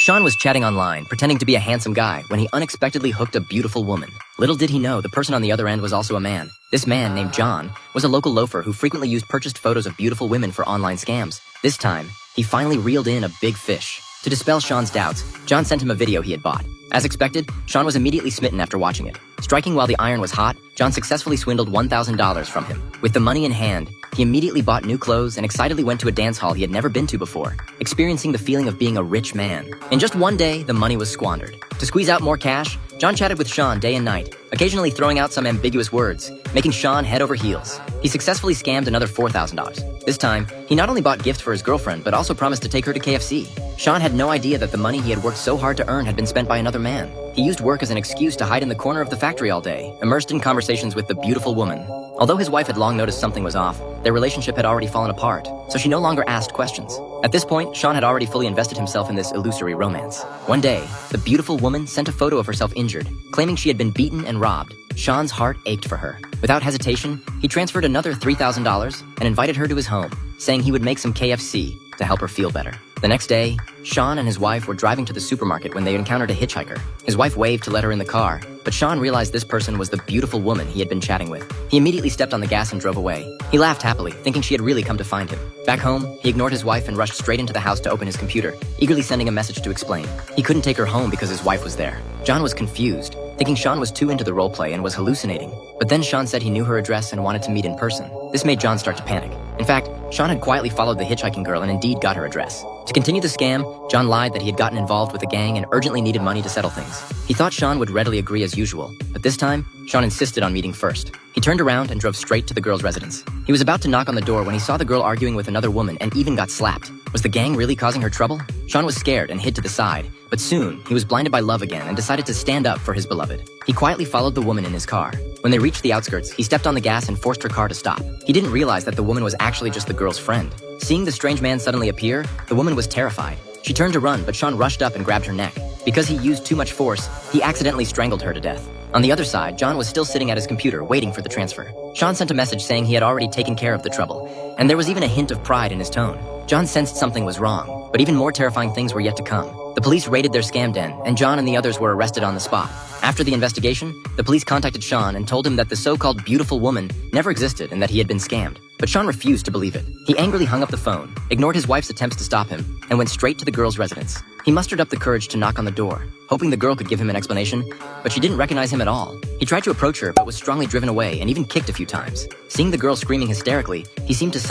Sean was chatting online, pretending to be a handsome guy, when he unexpectedly hooked a beautiful woman. Little did he know, the person on the other end was also a man. This man, named John, was a local loafer who frequently used purchased photos of beautiful women for online scams. This time, he finally reeled in a big fish. To dispel Sean's doubts, John sent him a video he had bought. As expected, Sean was immediately smitten after watching it. Striking while the iron was hot, John successfully swindled $1,000 from him. With the money in hand, he immediately bought new clothes and excitedly went to a dance hall he had never been to before, experiencing the feeling of being a rich man. In just one day, the money was squandered. To squeeze out more cash, John chatted with Sean day and night, occasionally throwing out some ambiguous words, making Sean head over heels. He successfully scammed another $4,000. This time, he not only bought gifts for his girlfriend, but also promised to take her to KFC. Sean had no idea that the money he had worked so hard to earn had been spent by another man. He used work as an excuse to hide in the corner of the factory all day, immersed in conversations with the beautiful woman. Although his wife had long noticed something was off, their relationship had already fallen apart, so she no longer asked questions. At this point, Sean had already fully invested himself in this illusory romance. One day, the beautiful woman sent a photo of herself injured, claiming she had been beaten and robbed. Sean's heart ached for her. Without hesitation, he transferred another $3,000 and invited her to his home, saying he would make some KFC to help her feel better. The next day, Sean and his wife were driving to the supermarket when they encountered a hitchhiker. His wife waved to let her in the car, but Sean realized this person was the beautiful woman he had been chatting with. He immediately stepped on the gas and drove away. He laughed happily, thinking she had really come to find him. Back home, he ignored his wife and rushed straight into the house to open his computer, eagerly sending a message to explain. He couldn't take her home because his wife was there. John was confused, thinking Sean was too into the roleplay and was hallucinating. But then Sean said he knew her address and wanted to meet in person. This made John start to panic. In fact, Sean had quietly followed the hitchhiking girl and indeed got her address. To continue the scam, John lied that he had gotten involved with a gang and urgently needed money to settle things. He thought Sean would readily agree as usual, but this time, Sean insisted on meeting first. He turned around and drove straight to the girl's residence. He was about to knock on the door when he saw the girl arguing with another woman and even got slapped. Was the gang really causing her trouble? Sean was scared and hid to the side, but soon he was blinded by love again and decided to stand up for his beloved. He quietly followed the woman in his car. When they reached the outskirts, he stepped on the gas and forced her car to stop. He didn't realize that the woman was actually just the girl's friend. Seeing the strange man suddenly appear, the woman was terrified. She turned to run, but Sean rushed up and grabbed her neck. Because he used too much force, he accidentally strangled her to death. On the other side, John was still sitting at his computer, waiting for the transfer. Sean sent a message saying he had already taken care of the trouble, and there was even a hint of pride in his tone. John sensed something was wrong, but even more terrifying things were yet to come. The police raided their scam den, and John and the others were arrested on the spot. After the investigation, the police contacted Sean and told him that the so-called beautiful woman never existed and that he had been scammed. But Sean refused to believe it. He angrily hung up the phone, ignored his wife's attempts to stop him, and went straight to the girl's residence. He mustered up the courage to knock on the door, hoping the girl could give him an explanation, but she didn't recognize him at all. He tried to approach her, but was strongly driven away and even kicked a few times. Seeing the girl screaming hysterically, he seemed to suddenly